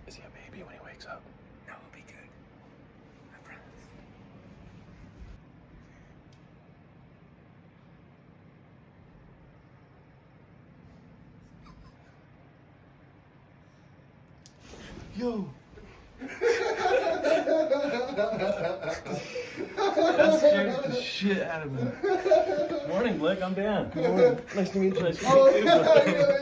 Is he a baby when he wakes up? No, we'll be good. I promise. Yo. That scared the shit out of me. Morning, Blake. I'm Dan. Good morning. Nice to meet you. Oh, yeah,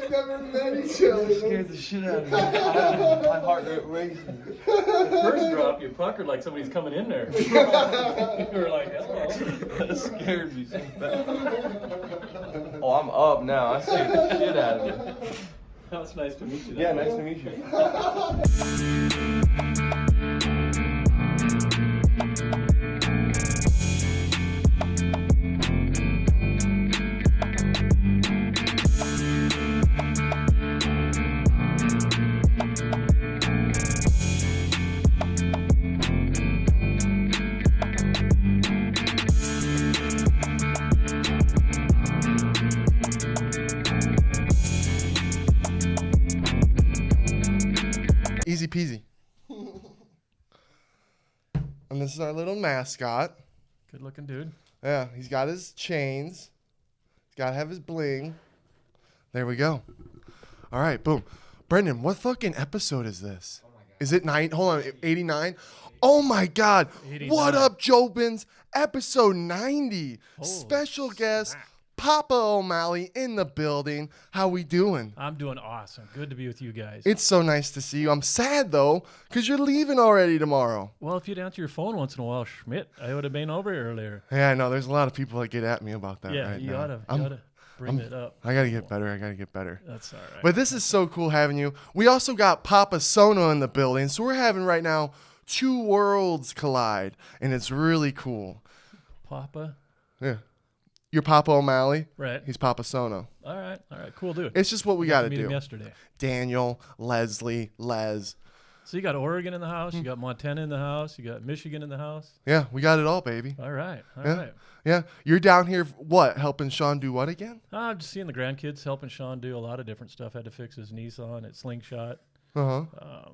we never met each other. That scared the shit out of me. My heart racing. The first drop, you puckered like somebody's coming in there. You were like, hello. That scared me so bad. Oh, I'm up now. I scared the shit out of you. That was nice to meet you. Yeah, nice to meet you. Easy peasy. And this is our little mascot. Good looking dude. Yeah, he's got his chains. He's got to have his bling. There we go. All right, boom. Brenden, what fucking episode is this? Oh my God. Is it hold on, 89? Oh my God. 89. What up, Jobins? Episode 90. Holy Special guest, smack. Papa O'Malley in the building. How we doing? I'm doing awesome. Good to be with you guys. It's so nice to see you. I'm sad, though, because you're leaving already tomorrow. Well, if you'd answer your phone once in a while, Schmidt, I would have been over earlier. Yeah, I know. There's a lot of people that get at me about that Yeah, right you now. oughta bring it up. I got to get better. That's all right. But this is so cool having you. We also got Papa Sono in the building. So we're having right now two worlds collide, and it's really cool. Papa? Yeah. You're Papa O'Malley. Right. He's Papa Sono. All right, cool dude. It's just what we got to Meet him do. yesterday. Daniel, Leslie, Les. So you got Oregon in the house, you got Montana in the house, you got Michigan in the house. Yeah, we got it all, baby. All right. Yeah. You're down here, what, helping Sean do what again? I'm just seeing the grandkids, helping Sean do a lot of different stuff. Had to fix his Nissan at Slingshot. Uh-huh.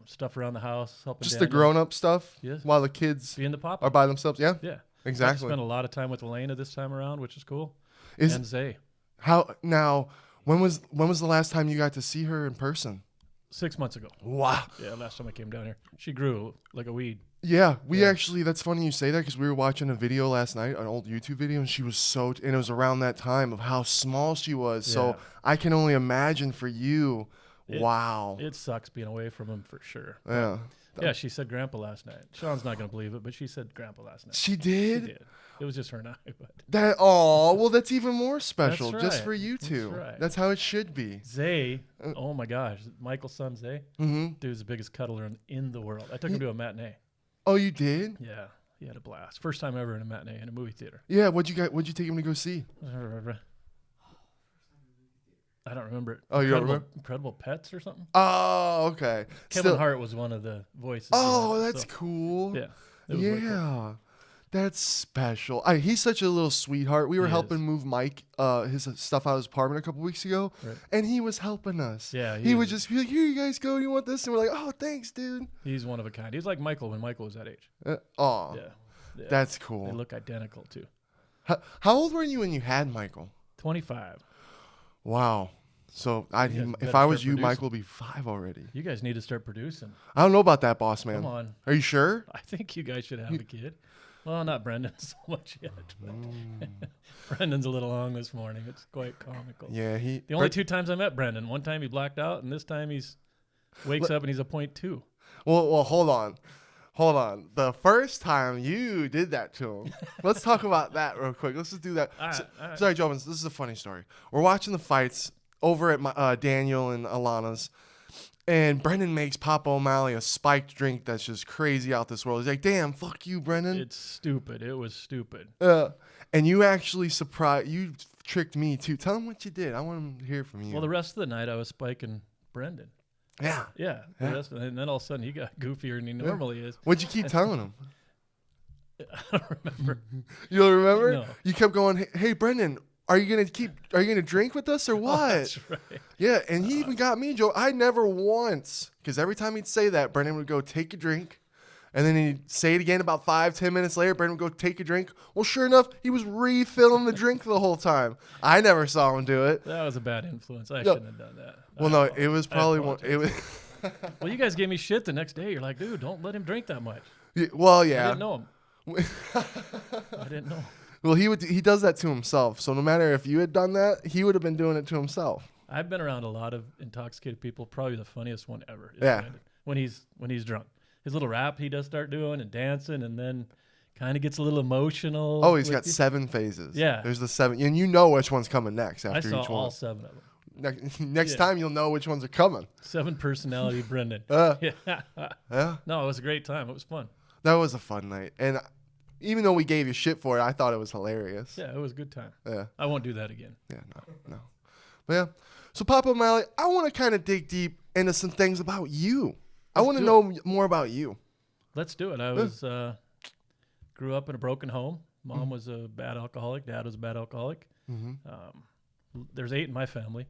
Stuff around the house, helping Just Daniel. the grown-up stuff? Yes. While the kids Being the Papa. are by themselves? Yeah. Yeah. Exactly. I spent a lot of time with Elena this time around, which is cool. And Zay. How now? When was the last time you got to see her in person? 6 months ago. Wow. Yeah, last time I came down here. She grew like a weed. Yeah, we actually. That's funny you say that because we were watching a video last night, an old YouTube video, and she was and it was around that time of how small she was. Yeah. So I can only imagine for you. Wow. It sucks being away from him for sure. Yeah. Yeah, she said Grandpa last night. Sean's not gonna believe it, but she said Grandpa last night. She did. She did. It was just her and I. But Well, that's even more special, That's just right. for you two. That's right. That's how it should be. Zay, oh my gosh, Michael's son Zay, dude's the biggest cuddler in the world. I took him to a matinee. Oh, you did? Yeah, he had a blast. First time ever in a matinee in a movie theater. Yeah. What'd you take him to go see? I don't remember it. Oh, you don't remember? Incredible Pets or something? Oh, okay. Kevin Hart was one of the voices. Oh, in that, that's so, cool. Yeah. It was really cool. Yeah. That's special. He's such a little sweetheart. We were helping move Mike, his stuff out of his apartment a couple weeks ago, and he was helping us. Yeah, he would just be like, "Here you guys go. You want this?" And we're like, "Oh, thanks, dude." He's one of a kind. He's like Michael when Michael was that age. Yeah. That's They cool. look identical too. How old were you when you had Michael? 25. Wow. So You if better I was start you, producing. Michael would be 5 already. You guys need to start producing. I don't know about that, boss man. Come on. Are you sure? I think you guys should have a kid. Well, not Brenden so much yet, but Brendan's a little long this morning. It's quite comical. Yeah, The only 2 times I met Brenden, one time he blacked out, and this time wakes up and he's a 0.2. Well, hold on. The first time you did that to him, let's talk about that real quick. Let's just do that. All right. Sorry, Jobins, this is a funny story. We're watching the fights over at Daniel and Alana's, and Brenden makes Papa O'Malley a spiked drink that's just crazy out this world. He's like, "Damn, fuck you, Brenden." It's stupid. It was stupid. And you actually you tricked me too. Tell him what you did. I want to hear from you. Well, the rest of the night I was spiking Brenden. Yeah. And then all of a sudden he got goofier than he normally is. What'd you keep telling him? I don't remember. You don't remember? No. You kept going, "Hey, Brenden, Are you gonna drink with us or what? Oh, that's right. Yeah, and he even got me, Joe. I never once, because every time he'd say that, Brenden would go take a drink, and then he'd say it again about 5-10 minutes later. Brenden would go take a drink. Well, sure enough, he was refilling the drink the whole time. I never saw him do it. That was a bad influence. I shouldn't have done that. Well, no, it was probably one. It was. Well, you guys gave me shit the next day. You're like, dude, don't let him drink that much. Well, I yeah. didn't know him. I didn't know. Well, he does that to himself. So no matter if you had done that, he would have been doing it to himself. I've been around a lot of intoxicated people. Probably the funniest one ever. Is Yeah. Brenden. When he's drunk, his little rap he does start doing and dancing, and then kind of gets a little emotional. Oh, he's got you. 7 phases. Yeah. There's the 7, and you know which one's coming next I after saw each one. all 7 of them. Next Yeah. time you'll know which ones are coming. 7 personality Brenden. Yeah. Yeah. No, it was a great time. It was fun. That was a fun night, and even though we gave you shit for it, I thought it was hilarious. Yeah, it was a good time. Yeah. I won't do that again. Yeah. No. But yeah. So Papa O'Malley, I want to kind of dig deep into some things about you. I want to know more about you. Let's do it. I was grew up in a broken home. Mom was a bad alcoholic. Dad was a bad alcoholic. There's 8 in my family.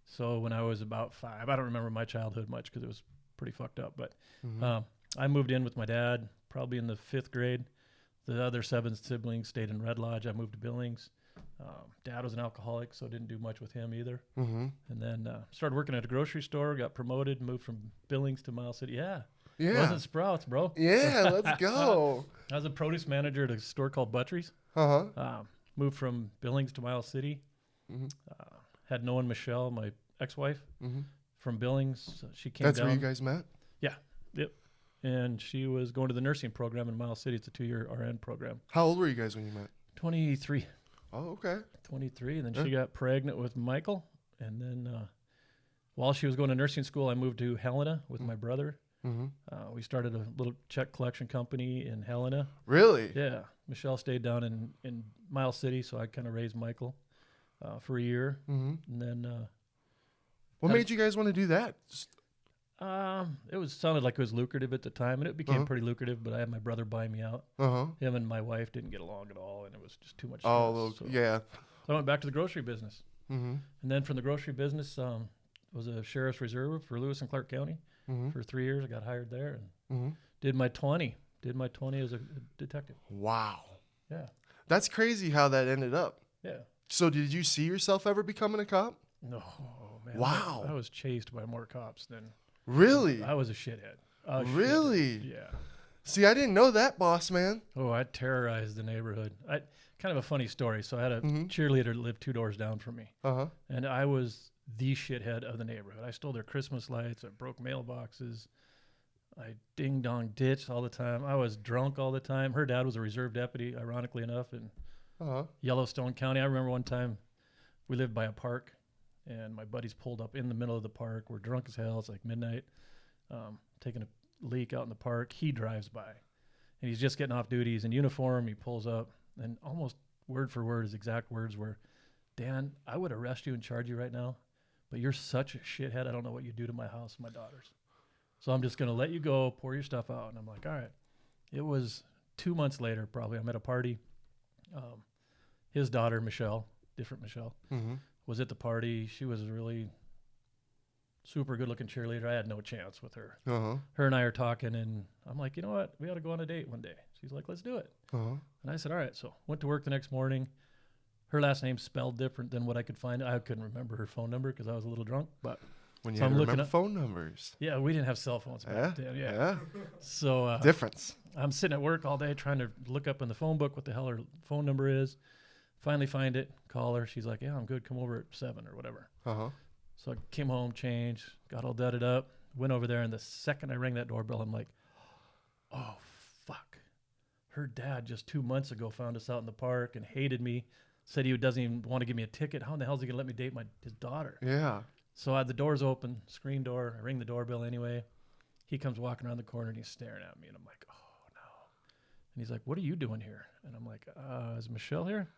So when I was about 5, I don't remember my childhood much because it was pretty fucked up. But I moved in with my dad probably in the 5th grade. The other 7 siblings stayed in Red Lodge. I moved to Billings. Dad was an alcoholic, so didn't do much with him either. And then started working at a grocery store, got promoted, moved from Billings to Miles City. Yeah. Wasn't Sprouts, bro. Yeah, let's go. I was a produce manager at a store called Buttery's. Moved from Billings to Miles City. Had known Michelle, my ex-wife, from Billings. She came That's down. where you guys met? Yeah. Yep. And she was going to the nursing program in Miles City. It's a 2-year RN program. How old were you guys when you met? 23. Oh, okay. 23. And then she got pregnant with Michael. And then while she was going to nursing school, I moved to Helena with my brother. We started a little check collection company in Helena. Really? Yeah. Michelle stayed down in Miles City, so I kind of raised Michael for a year. And then... what made you guys want to do that? It sounded like it was lucrative at the time, and it became pretty lucrative, but I had my brother buy me out. Him and my wife didn't get along at all, and it was just too much stress. Oh, So yeah. I went back to the grocery business. And then from the grocery business, was a sheriff's reserve for Lewis and Clark County for 3 years. I got hired there and did my 20 as a detective. Wow. Yeah. That's crazy how that ended up. Yeah. So did you see yourself ever becoming a cop? No, man. Wow. I was chased by more cops than... Really? I was a shithead. Really? Yeah. See, I didn't know that, boss man. Oh, I terrorized the neighborhood. Kind of a funny story. So I had a cheerleader that lived 2 doors down from me. And I was the shithead of the neighborhood. I stole their Christmas lights. I broke mailboxes. I ding-dong ditched all the time. I was drunk all the time. Her dad was a reserve deputy, ironically enough, in Yellowstone County. I remember one time we lived by a park, and my buddies pulled up in the middle of the park. We're drunk as hell. It's like midnight, taking a leak out in the park. He drives by, and he's just getting off duty. He's in uniform. He pulls up, and almost word for word, his exact words were, "Dan, I would arrest you and charge you right now, but you're such a shithead. I don't know what you do to my house and my daughters. So I'm just going to let you go, pour your stuff out." And I'm like, all right. It was 2 months later, probably. I'm at a party. His daughter, Michelle, different Michelle, was at the party. She was a really super good-looking cheerleader. I had no chance with her. Her and I are talking, and I'm like, you know what? We ought to go on a date one day. She's like, let's do it. And I said, all right. So went to work the next morning. Her last name's spelled different than what I could find. I couldn't remember her phone number because I was a little drunk, but... When you so had I'm to looking remember up phone numbers. Yeah, we didn't have cell phones back then. Yeah. So Difference. I'm sitting at work all day trying to look up in the phone book what the hell her phone number is. Finally find it, call her. She's like, yeah, I'm good. Come over at 7 or whatever. So I came home, changed, got all dudded up, went over there, and the second I rang that doorbell, I'm like, oh, fuck. Her dad just 2 months ago found us out in the park and hated me, said he doesn't even want to give me a ticket. How in the hell is he going to let me date his daughter? Yeah. So I had the doors open, screen door. I ring the doorbell anyway. He comes walking around the corner and he's staring at me. And I'm like, oh, no. And he's like, what are you doing here? And I'm like, is Michelle here?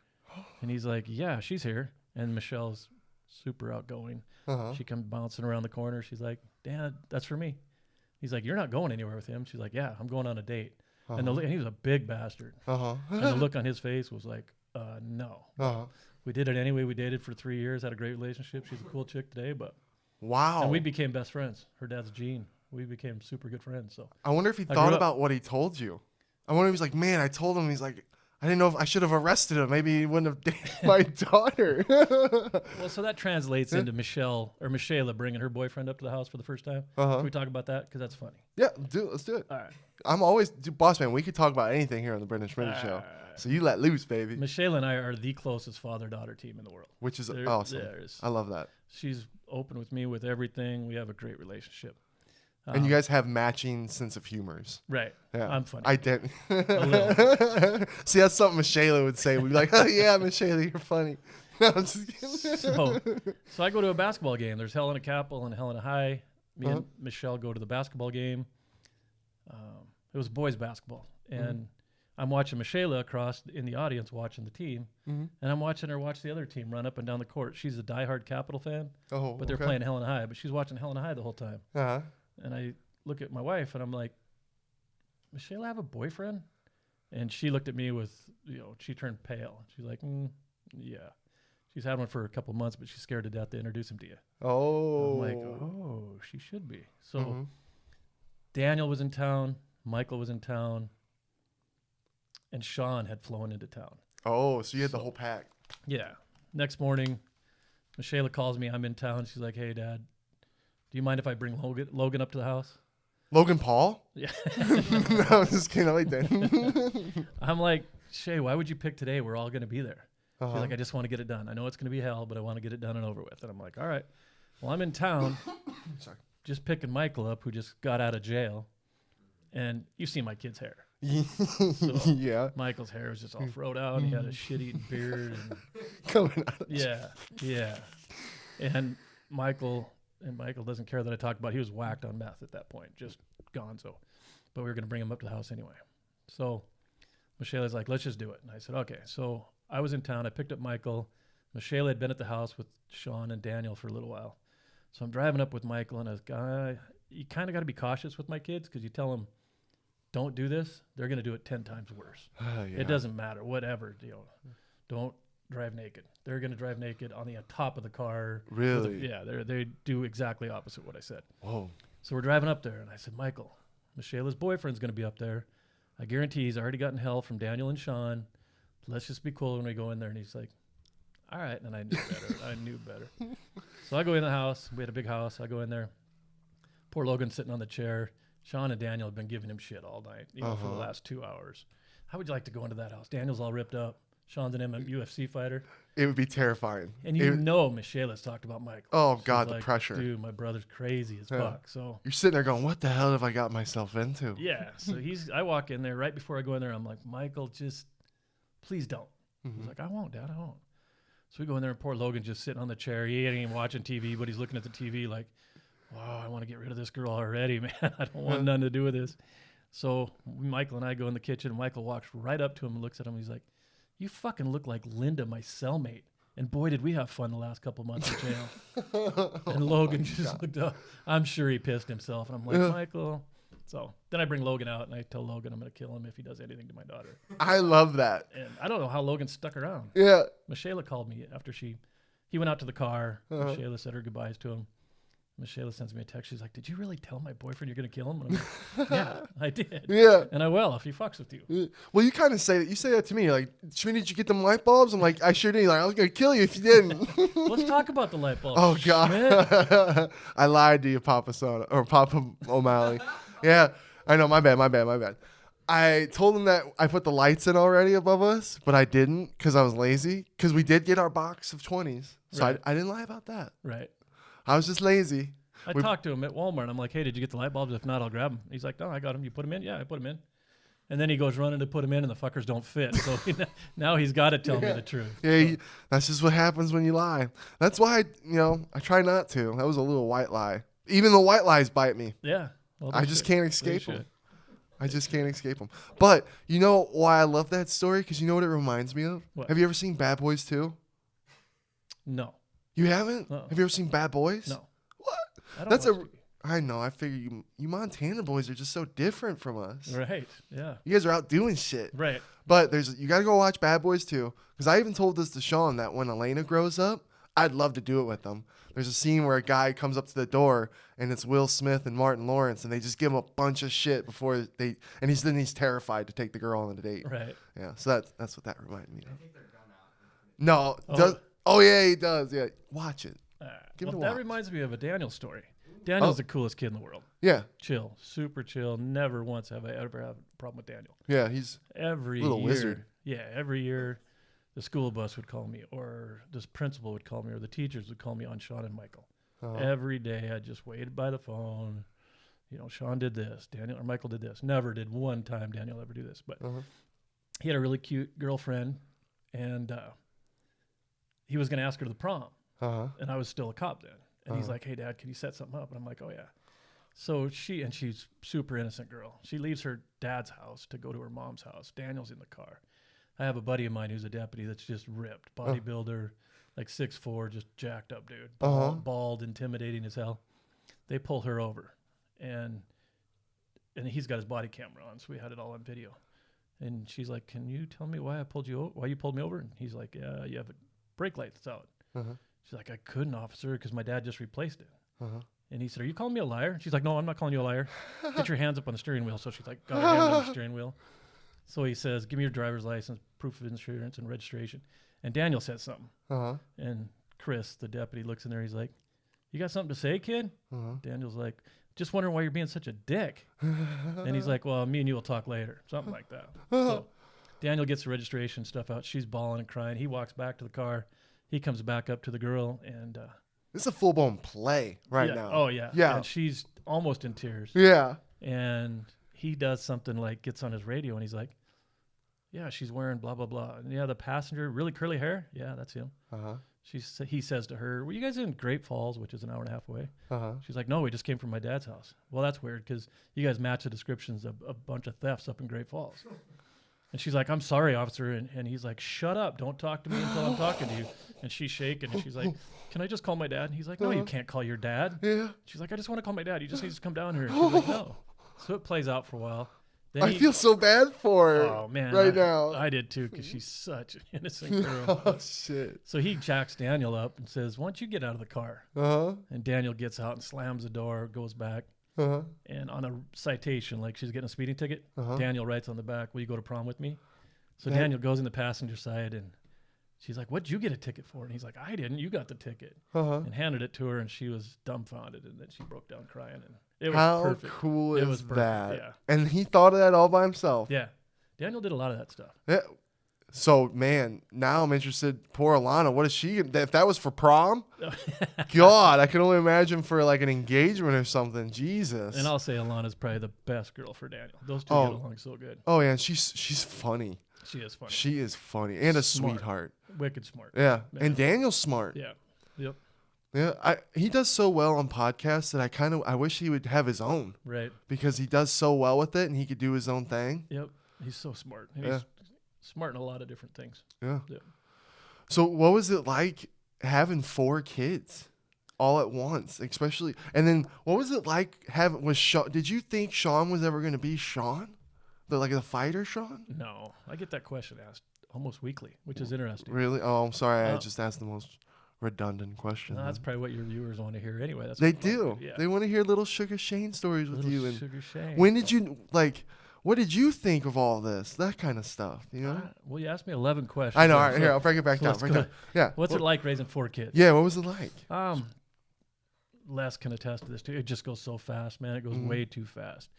And he's like, yeah, she's here. And Michelle's super outgoing. She comes bouncing around the corner. She's like, Dad, that's for me. He's like, you're not going anywhere with him. She's like, yeah, I'm going on a date. And he was a big bastard. And the look on his face was like, No. Uh-huh. We did it anyway. We dated for 3 years, had a great relationship. She's a cool chick today, but Wow. and we became best friends. Her dad's Gene. We became super good friends. So I wonder if he I thought grew up- about what he told you. I wonder if he's like, man, I told him. He's like, I didn't know if I should have arrested him. Maybe he wouldn't have dated my daughter. Well, so that translates into Michelle bringing her boyfriend up to the house for the first time. Uh-huh. Can we talk about that? Because that's funny. Yeah, let's do it. All right. I'm always, boss man, we could talk about anything here on the Brenden Show. So you let loose, baby. Michelle and I are the closest father-daughter team in the world. Which is There- awesome. there's- I love that. She's open with me with everything. We have a great relationship. And you guys have matching sense of humors. Right. Yeah. I'm funny. I didn't. little. See, that's something Michelle would say. We'd be like, oh, yeah, Michelle, you're funny. No, I'm just kidding. So I go to a basketball game. There's Helena Capel and Helena High. Me Uh-huh. and Michelle go to the basketball game. It was boys basketball. And I'm watching Michelle across in the audience watching the team. And I'm watching her watch the other team run up and down the court. She's a diehard Capital fan, Oh, but they're okay. playing Helena High. But she's watching Helena High the whole time. Uh-huh. And I look at my wife and I'm like, Michelle have a boyfriend? And she looked at me with, she turned pale. She's like, yeah. She's had one for a couple months, but she's scared to death to introduce him to you. Oh. I'm like, oh, she should be. So Daniel was in town, Michael was in town, and Sean had flown into town. Oh, so you had the whole pack. Yeah. Next morning, Michelle calls me. I'm in town. She's like, hey, Dad, do you mind if I bring Logan up to the house? Logan Paul? Yeah. No, I'm just kidding. I like that. I'm like, Shay, why would you pick today? We're all going to be there. Uh-huh. She's like, I just want to get it done. I know it's going to be hell, but I want to get it done and over with. And I'm like, all right. Well, I'm in town Sorry. just picking Michael up, who just got out of jail. And you've seen my kid's hair. Yeah. Michael's hair was just all froed out. And he had a shit-eating beard. And Coming out of yeah. And Michael doesn't care that I talk about. He was whacked on meth at that point, just gonzo. But we were going to bring him up to the house anyway. So Michelle is like, let's just do it. And I said, okay. So I was in town. I picked up Michael. Michelle had been at the house with Sean and Daniel for a little while. So I'm driving up with Michael, and you kind of got to be cautious with my kids because you tell them, don't do this. They're going to do it 10 times worse. yeah. It doesn't matter, whatever. Don't drive naked. They're going to drive naked on the top of the car. Really? They do exactly opposite what I said. Whoa. So we're driving up there, and I said, Michael, Michelle's boyfriend's going to be up there. I guarantee he's already gotten hell from Daniel and Sean. Let's just be cool when we go in there. And he's like, all right. And I knew better. So I go in the house. We had a big house. I go in there. Poor Logan sitting on the chair. Sean and Daniel have been giving him shit all night, for the last 2 hours. How would you like to go into that house? Daniel's all ripped up. Sean's an UFC fighter. It would be terrifying. And Michelle has talked about Michael. Oh, She's God, the like, pressure. Dude, my brother's crazy as fuck. So You're sitting there going, what the hell have I got myself into? yeah, so I walk in there. Right before I go in there, I'm like, Michael, just please don't. He's like, I won't, Dad, I won't. So we go in there, and poor Logan's just sitting on the chair. He ain't even watching TV, but he's looking at the TV like, wow, I want to get rid of this girl already, man. I don't want nothing to do with this. So Michael and I go in the kitchen, and Michael walks right up to him and looks at him. He's like, you fucking look like Linda, my cellmate. And boy, did we have fun the last couple months in jail. And Logan just looked up. I'm sure he pissed himself. And I'm like, Michael. So then I bring Logan out, and I tell Logan I'm going to kill him if he does anything to my daughter. I love that. And I don't know how Logan stuck around. Yeah. Michelle called me after he went out to the car. Michelle said her goodbyes to him. Michelle sends me a text. She's like, did you really tell my boyfriend you're going to kill him? And I'm like, yeah, I did. Yeah. And I will if he fucks with you. Well, you kind of say that. You say that to me. You're like, Shmi, did you get them light bulbs? I'm like, I sure did. You're like, I was going to kill you if you didn't. Let's talk about the light bulb. Oh, God. Schmidt. I lied to you, Papa O'Malley. Yeah. I know. My bad. I told him that I put the lights in already above us, but I didn't because I was lazy. Because we did get our box of 20s. So Right. I didn't lie about that. Right. I was just lazy. I talked to him at Walmart. I'm like, hey, did you get the light bulbs? If not, I'll grab them. He's like, no, I got them. You put them in? Yeah, I put them in. And then he goes running to put them in, and the fuckers don't fit. So now he's got to tell me the truth. Yeah, that's just what happens when you lie. That's why, I try not to. That was a little white lie. Even the white lies bite me. Yeah. Well, I they just should. can't They escape should. them. I just can't escape them. But you know why I love that story? Because you know what it reminds me of? What? Have you ever seen Bad Boys 2? No. You haven't? Uh-uh. Have you ever seen Bad Boys? No. What? I don't That's watch a... TV. I know. I figure you Montana boys are just so different from us. Right. Yeah. You guys are out doing shit. Right. But you got to go watch Bad Boys 2. Because I even told this to Sean that when Elena grows up, I'd love to do it with them. There's a scene where a guy comes up to the door and it's Will Smith and Martin Lawrence, and they just give him a bunch of shit before they, and he's terrified to take the girl on a date. Right. Yeah. So that's what that reminded me of. I think they're done out. No. Oh yeah, he does. Yeah. Watch it. Give it a That watch. reminds me of a Daniel story. Daniel's the coolest kid in the world. Yeah. Chill, super chill. Never once have I ever had a problem with Daniel. Yeah. He's Every Little year, wizard. Yeah, every year, the school bus would call me, or this principal would call me, or the teachers would call me on Sean and Michael. Every day, I just waited by the phone. You know, Sean did this, Daniel or Michael did this. Never did one time Daniel ever do this, but he had a really cute girlfriend, and he was going to ask her to the prom, and I was still a cop then. And he's like, "Hey, Dad, can you set something up?" And I'm like, "Oh yeah." So she's super innocent girl. She leaves her dad's house to go to her mom's house. Daniel's in the car. I have a buddy of mine who's a deputy that's just ripped, bodybuilder, like 6'4", just jacked up dude, bald, intimidating as hell. They pull her over, and he's got his body camera on, so we had it all on video. And she's like, "Can you tell me why you pulled me over?" And he's like, "Yeah, you have a brake light that's out." She's like, "I couldn't, officer, because my dad just replaced it." And he said, "Are you calling me a liar?" And she's like, "No, I'm not calling you a liar. Get your hands up on the steering wheel." So she's like, got her hands on the steering wheel. So he says, "Give me your driver's license, proof of insurance, and registration." And Daniel says something. And Chris, the deputy, looks in there. He's like, "You got something to say, kid?" Daniel's like, "Just wondering why you're being such a dick." And he's like, "Well, me and you will talk later." Something like that. So Daniel gets the registration stuff out. She's bawling and crying. He walks back to the car. He comes back up to the girl, and this is a full-blown play now. Oh, yeah. Yeah. And she's almost in tears. Yeah. And he does something like gets on his radio, and he's like, "Yeah, she's wearing blah, blah, blah." And yeah, the passenger, really curly hair. Yeah, that's him. He says to her, "Were you guys in Great Falls," which is an hour and a half away? She's like, "No, we just came from my dad's house." "Well, that's weird, because you guys match the descriptions of a bunch of thefts up in Great Falls." And she's like, "I'm sorry, officer." And he's like, "Shut up. Don't talk to me until I'm talking to you." And she's shaking, and she's like, "Can I just call my dad?" And he's like, "No, you can't call your dad." Yeah. She's like, "I just want to call my dad. He just needs to come down here." And she's like, "No." So it plays out for a while. Then I feel so bad for her Oh, man. now. I did too, because she's such an innocent girl. Oh, shit. So he jacks Daniel up and says, "Why don't you get out of the car?" And Daniel gets out and slams the door, goes back. And on a citation, like she's getting a speeding ticket, Daniel writes on the back, "Will you go to prom with me?" So Daniel goes in the passenger side, and she's like, "What'd you get a ticket for?" And he's like, "I didn't. You got the ticket." And handed it to her, and she was dumbfounded, and then she broke down crying. And it was How perfect. cool It is was perfect, that? yeah. And he thought of that all by himself. Yeah. Daniel did a lot of that stuff. Yeah. So, man, now I'm interested. Poor Alana, what is she? If that was for prom, God, I can only imagine for like an engagement or something. Jesus. And I'll say Alana's probably the best girl for Daniel. Those two get along so good. Oh, yeah, and she's funny. She is funny. She is funny and a Smart. sweetheart. Wicked smart. Yeah, Man. and Daniel's smart. Yeah. Yep. Yeah, he does so well on podcasts that I wish he would have his own, Right. because he does so well with it and he could do his own thing. Yep. He's so smart. And Yeah. he's smart in a lot of different things. Yeah. Yeah. So what was it like having 4 kids all at once, especially? And then what was it like did you think Sean was ever going to be Sean? The fighter Sean? No, I get that question asked almost weekly, which is interesting. Really? Oh, I'm sorry. I just asked the most redundant question. No, that's probably what your viewers want to hear anyway. That's They what do. Yeah. They want to hear little Sugar Shane stories with Little you. And Sugar Shane. when did you what did you think of all this? That kind of stuff, you know? Well, you asked me 11 questions. I know. so- All right, here, I'll break it back down. let's Break it go. down. Yeah. What's it like raising 4 kids? Yeah, what was it like? Les can attest to this too. It just goes so fast, man. It goes way too fast.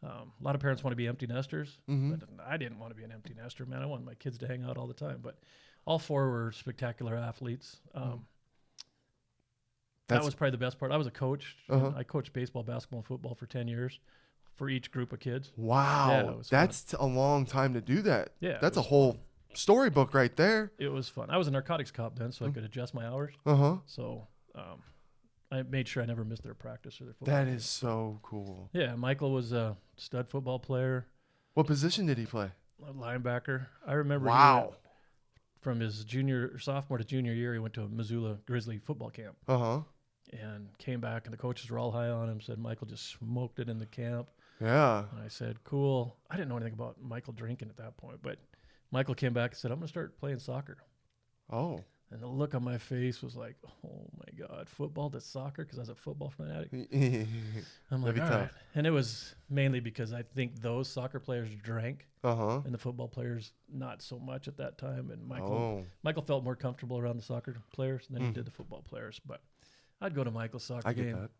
A lot of parents want to be empty nesters, but I didn't want to be an empty nester, man. I wanted my kids to hang out all the time. But all 4 were spectacular athletes. That was probably the best part. I was a coach. I coached baseball, basketball, and football for 10 years for each group of kids. Wow. Yeah, it was fun. That's a long time to do that. Yeah, That's it a was whole storybook right there. It was fun. I was a narcotics cop then, so I could adjust my hours. So I made sure I never missed their practice or their football. That is so cool. Yeah, Michael was a stud football player, What position did he play? a linebacker. I remember Wow. from his sophomore to junior year, he went to a Missoula Grizzly football camp. and came back, and the coaches were all high on him, said Michael just smoked it in the camp. Yeah. And I said, cool. I didn't know anything about Michael drinking at that point, but Michael came back and said, I'm going to start playing soccer. Oh. And the look on my face was like, oh my God, football to soccer, because I was a football fanatic. I'm like, all right. And it was mainly because I think those soccer players drank, and the football players not so much at that time. And Michael felt more comfortable around the soccer players than he did the football players. But I'd go to Michael's soccer game. I get that.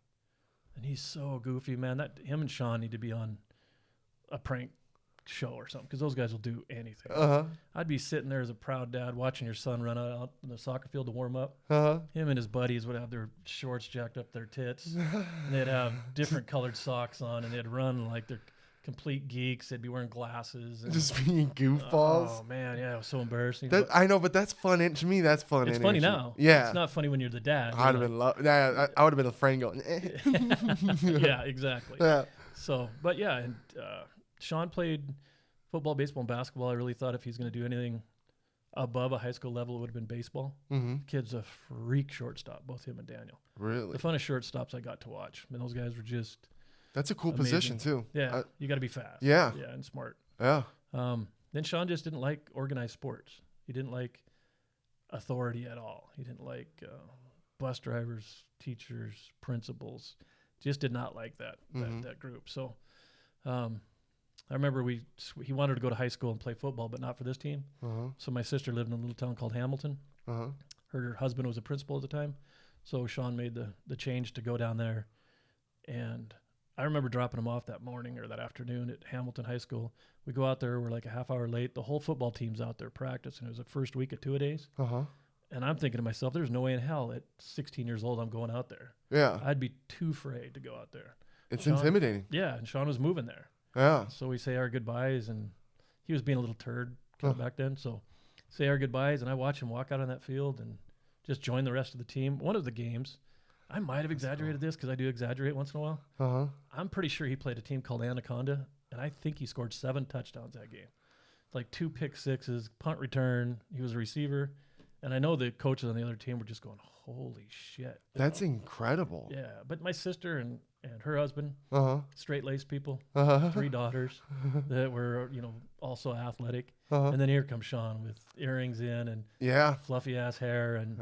And he's so goofy, man. That him and Sean need to be on a prank show or something, because those guys will do anything. I'd be sitting there as a proud dad watching your son run out in the soccer field to warm up. Him and his buddies would have their shorts jacked up their tits, and they'd have different colored socks on, and they'd run like they're complete geeks. They'd be wearing glasses. And, just being goofballs. Oh, man, yeah, it was so embarrassing. I know, but that's fun. To me, that's fun. It's funny now. Yeah. It's not funny when you're the dad. I'd have been I would have been a friend going, Yeah, exactly. Yeah. So, but yeah, and Sean played football, baseball, and basketball. I really thought if he's going to do anything above a high school level, it would have been baseball. The kid's a freak shortstop, both him and Daniel. Really? The funnest shortstops I got to watch. I mean, those guys were just That's a cool amazing. position, too. Yeah, you got to be fast. Yeah. Yeah, and smart. Yeah. Then Sean just didn't like organized sports. He didn't like authority at all. He didn't like bus drivers, teachers, principals. Just did not like that group. So I remember he wanted to go to high school and play football, but not for this team. So my sister lived in a little town called Hamilton. Her husband was a principal at the time. So Sean made the change to go down there. And I remember dropping him off that morning or that afternoon at Hamilton High School. We go out there, we're like a half hour late. The whole football team's out there practicing. It was the first week of two-a-days. And I'm thinking to myself, there's no way in hell at 16 years old I'm going out there. Yeah. I'd be too afraid to go out there. It's intimidating. Yeah, and Sean was moving there. Yeah. So we say our goodbyes, and he was being a little turd back then. So say our goodbyes, and I watch him walk out on that field and just join the rest of the team. One of the games, I might have exaggerated this because I do exaggerate once in a while. I'm pretty sure he played a team called Anaconda, and I think he scored 7 touchdowns that game. Like 2 pick sixes, punt return. He was a receiver. And I know the coaches on the other team were just going, holy shit. That's incredible. Yeah, but my sister and her husband, straight-laced people, 3 daughters that were, also athletic. And then here comes Sean with earrings in and fluffy-ass hair. And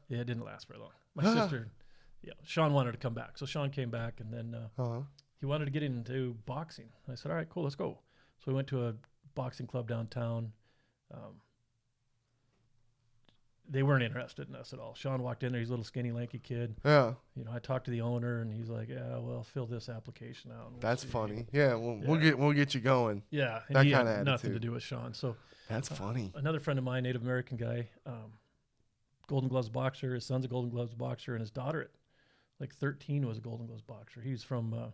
it didn't last very long. My sister, Sean wanted to come back. So Sean came back, and then he wanted to get into boxing. I said, all right, cool, let's go. So we went to a boxing club downtown. They weren't interested in us at all. Sean walked in there. He's a little skinny, lanky kid. Yeah. I talked to the owner, and he's like, "Yeah, well, fill this application out." That's funny. Yeah, we'll get you going. Yeah, and that he kind had of nothing to do with Sean. So that's funny. Another friend of mine, Native American guy, Golden Gloves boxer. His son's a Golden Gloves boxer, and his daughter at like 13 was a Golden Gloves boxer. He's from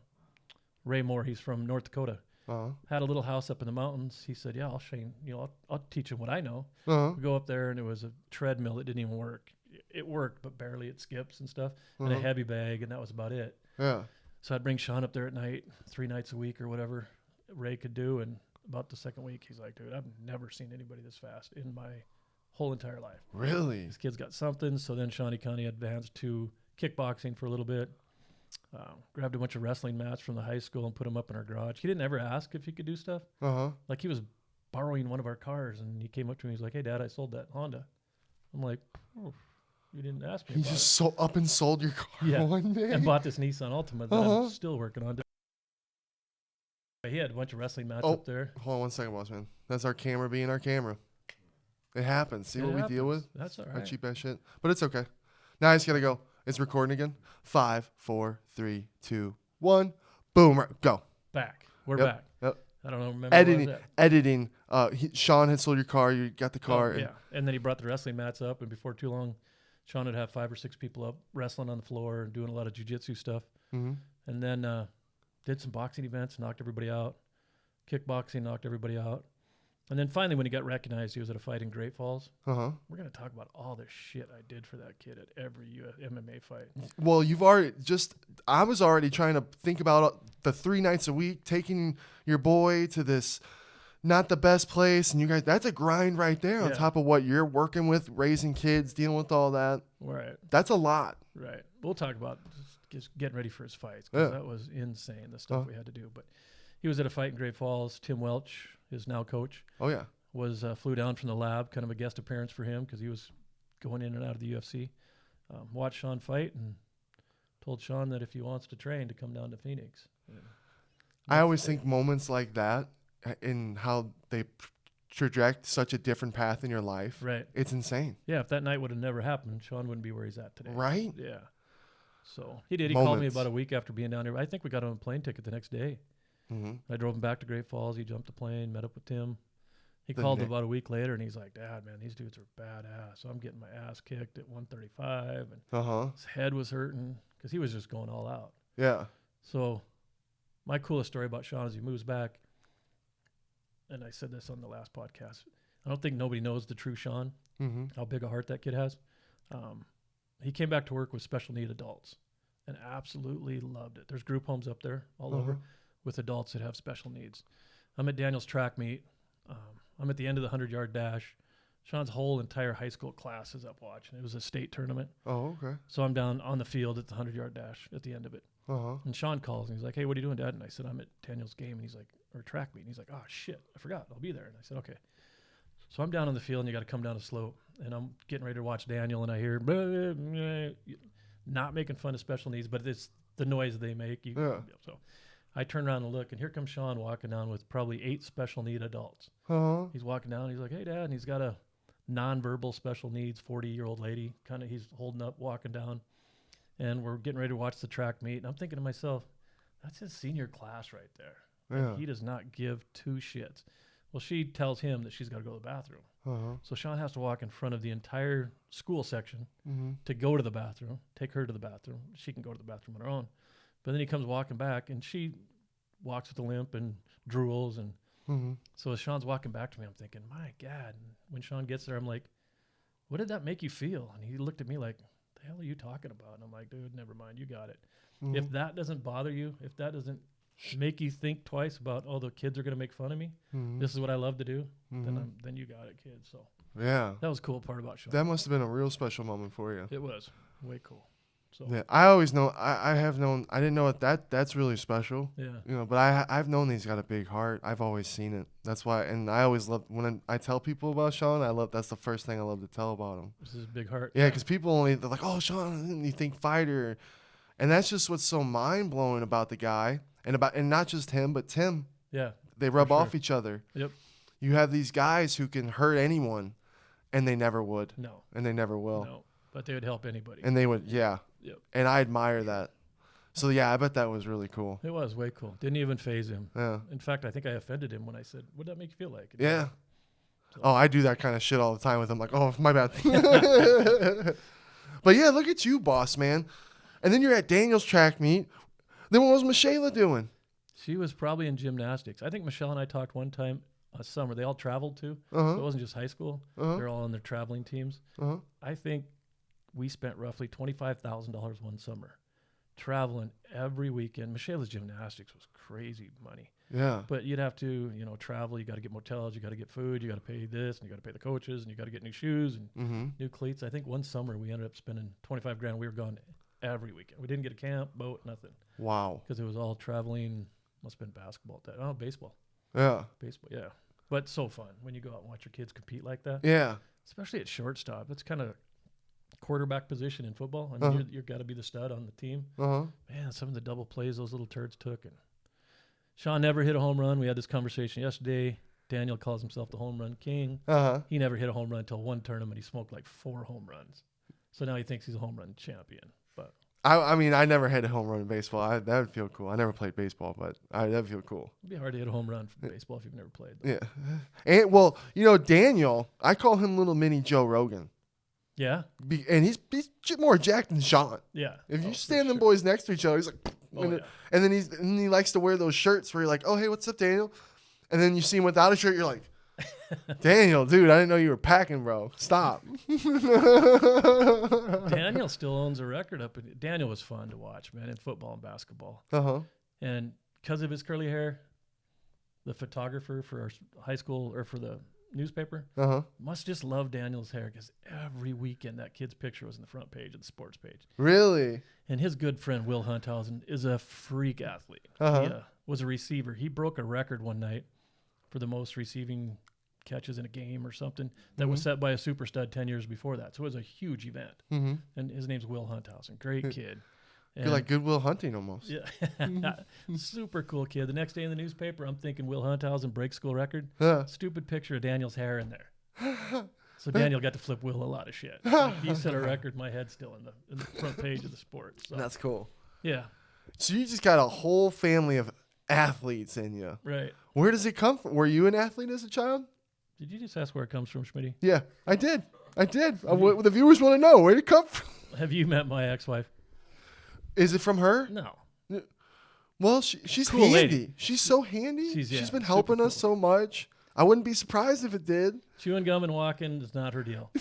Ray Moore. He's from North Dakota. Had a little house up in the mountains. He said, "Yeah, I'll show you. I'll teach him what I know." We go up there, and it was a treadmill that didn't even work. It worked, but barely. It skips and stuff, and a heavy bag, and that was about it. Yeah. So I'd bring Sean up there at night, 3 nights a week or whatever Ray could do. And about the second week, he's like, "Dude, I've never seen anybody this fast in my whole entire life." Really? This kid's got something. So then Shawnee County advanced to kickboxing for a little bit. Grabbed a bunch of wrestling mats from the high school and put them up in our garage. He didn't ever ask if he could do stuff. Like he was borrowing one of our cars, and he came up to me. He's like, "Hey, Dad, I sold that Honda." I'm like, "Oh, you didn't ask me." He just up and sold your car one day and bought this Nissan Altima that I'm still working on. He had a bunch of wrestling mats up there. Hold on 1 second, boss man. That's our camera being our camera. It happens. See what we deal with? That's all right. Our cheap ass shit, but it's okay. Now I just gotta go. It's recording again. 5, 4, 3, 2, 1. Boom. Go. Back. We're Yep. back. Yep. I don't know. Remember Editing. Sean had sold your car. You got the car. And then he brought the wrestling mats up, and before too long, Sean would have 5 or 6 people up wrestling on the floor and doing a lot of jiu-jitsu stuff. And then did some boxing events, knocked everybody out. Kickboxing, knocked everybody out. And then finally, when he got recognized, he was at a fight in Great Falls. We're going to talk about all the shit I did for that kid at every MMA fight. Well, I was already trying to think about the 3 nights a week, taking your boy to this not the best place, and you guys, that's a grind right there on Yeah. top of what you're working with, raising kids, dealing with all that. Right. That's a lot. Right. We'll talk about just getting ready for his fights, because Yeah. that was insane, the stuff we had to do. But he was at a fight in Great Falls. Tim Welch, his now coach, Oh yeah. flew down from the lab, kind of a guest appearance for him because he was going in and out of the UFC. Watched Sean fight and told Sean that if he wants to train, to come down to Phoenix. And I always think moments like that in how they traject such a different path in your life. Right. It's insane. Yeah, if that night would have never happened, Sean wouldn't be where he's at today. Right? Yeah. So he did. He called me Moments. about a week after being down there. I think we got him a plane ticket the next day. Mm-hmm. I drove him back to Great Falls. He jumped the plane, met up with Tim. He The called Nick- about a week later, and he's like, "Dad, man, these dudes are badass." So I'm getting my ass kicked at 135, and Uh-huh. his head was hurting because he was just going all out. Yeah. So my coolest story about Sean is he moves back, and I said this on the last podcast. I don't think nobody knows the true Sean, Mm-hmm. how big a heart that kid has. He came back to work with special need adults and absolutely loved it. There's group homes up there all over with adults that have special needs. I'm at Daniel's track meet. I'm at the end of the 100-yard dash. Sean's whole entire high school class is up watching. It was a state tournament. Oh, okay. So I'm down on the field at the 100-yard dash at the end of it. Uh-huh. And Sean calls and he's like, "Hey, what are you doing, Dad?" And I said, "I'm at Daniel's game." And he's like, or track meet. And he's like, "Oh, shit, I forgot. I'll be there." And I said, "Okay." So I'm down on the field, and you got to come down a slope. And I'm getting ready to watch Daniel, and I hear, not making fun of special needs, but it's the noise they make. Yeah. So I turn around and look, and here comes Sean walking down with probably 8 special need adults. Uh-huh. He's walking down. He's like, "Hey, Dad." And he's got a nonverbal special needs 40-year-old lady. Kind of, he's holding up, walking down. And we're getting ready to watch the track meet. And I'm thinking to myself, that's his senior class right there. Yeah. And he does not give 2 shits. Well, she tells him that she's got to go to the bathroom. Uh-huh. So Sean has to walk in front of the entire school section Mm-hmm. to go to the bathroom, take her to the bathroom. She can go to the bathroom on her own. But then he comes walking back, and she walks with a limp and drools. And Mm-hmm. so as Sean's walking back to me, I'm thinking, my God. And when Sean gets there, I'm like, what did that make you feel? And he looked at me like, the hell are you talking about? And I'm like, dude, never mind. You got it. Mm-hmm. If that doesn't bother you, if that doesn't make you think twice about, oh, the kids are going to make fun of me, Mm-hmm. this is what I love to do, Mhm. then you got it, kid. So Yeah. that was a cool part about Sean. That must have been a real special moment for you. It was way cool. So Yeah. I always know, I have known, I didn't know that's really special. yeah. You know, but I've known he's got a big heart. I've always seen it. That's why, and I always love when I tell people about Sean. That's the first thing I love to tell about him. This is a big heart. Yeah, because people they're like, "Oh, Sean," and you think fighter, and that's just what's so mind blowing about the guy, and not just him, but Tim. Yeah. They rub sure. off each other. Yep. You have these guys who can hurt anyone, and they never would, No. and they never will, No. But they would help anybody. and they would, yeah. Yep. And I admire that. So yeah, I bet that was really cool. It was way cool. Didn't even phase him. Yeah. In fact, I think I offended him when I said, "What'd that make you feel like?" And Yeah. So- Oh, I do that kind of shit all the time with him. Like, oh, my bad. But yeah, look at you, boss man. And then you're at Daniel's track meet. Then what was Michaela doing? She was probably in gymnastics. I think Michelle and I talked one time summer. They all traveled too. Uh-huh. So it wasn't just high school. Uh-huh. They're all on their traveling teams. Uh-huh. I think we spent roughly $25,000 one summer traveling every weekend. Michela's gymnastics was crazy money. Yeah. But you'd have to, travel. You got to get motels. You got to get food. You got to pay this, and you got to pay the coaches, and you got to get new shoes and Mm-hmm. new cleats. I think one summer we ended up spending $25,000. We were gone every weekend. We didn't get a camp, boat, nothing, Wow. because it was all traveling. Must have been basketball at that. Oh, baseball. Yeah. Baseball, yeah. But so fun when you go out and watch your kids compete like that, Yeah. especially at shortstop. It's kind of quarterback position in football. I mean, you've got to be the stud on the team. Uh-huh. Man, some of the double plays those little turds took. And Sean never hit a home run. We had this conversation yesterday. Daniel calls himself the home run king. Uh-huh. He never hit a home run until one tournament. He smoked like 4 home runs. So now he thinks he's a home run champion. But I mean, I never hit a home run in baseball. That would feel cool. I never played baseball, but that would feel cool. it'd be hard to hit a home run from baseball if you've never played. Though. Yeah. And, well, Daniel, I call him little mini Joe Rogan. Yeah? And he's more jacked than Sean. Yeah. If you for stand them sure. boys next to each other, he's like, Oh, and, yeah. and then he likes to wear those shirts where you're like, "Oh, hey, what's up, Daniel?" And then you see him without a shirt, you're like, "Daniel, dude, I didn't know you were packing, bro. Stop." Daniel still owns a record up. Daniel was fun to watch, man, in football and basketball. Uh-huh. And because of his curly hair, the photographer for our high school or for the newspaper, must just love Daniel's hair because every weekend that kid's picture was in the front page of the sports page. Really? And his good friend Will Hunthausen is a freak athlete. He was a receiver. He broke a record one night for the most receiving catches in a game or something that was set by a super stud 10 years before that. So it was a huge event. And his name's Will Hunthausen. Great kid. You're like Goodwill Hunting almost. Yeah. Super cool kid. The next day in the newspaper, I'm thinking Will Hunthausen breaks school record. Stupid picture of Daniel's hair in there. So Daniel got to flip Will a lot of shit. He set a record. My head's still in the front page of the sport. So. That's cool. Yeah. So you just got a whole family of athletes in you. Right. Where does it come from? Were you an athlete as a child? Did you just ask where it comes from, Schmitty? Yeah, I did. The viewers want to know where did it come from. Have you met my ex-wife? Is it from her? No. Well, she's Cool handy. lady. She's so handy. She's been super helping us so much. I wouldn't be surprised if it did. Chewing gum and walking is not her deal.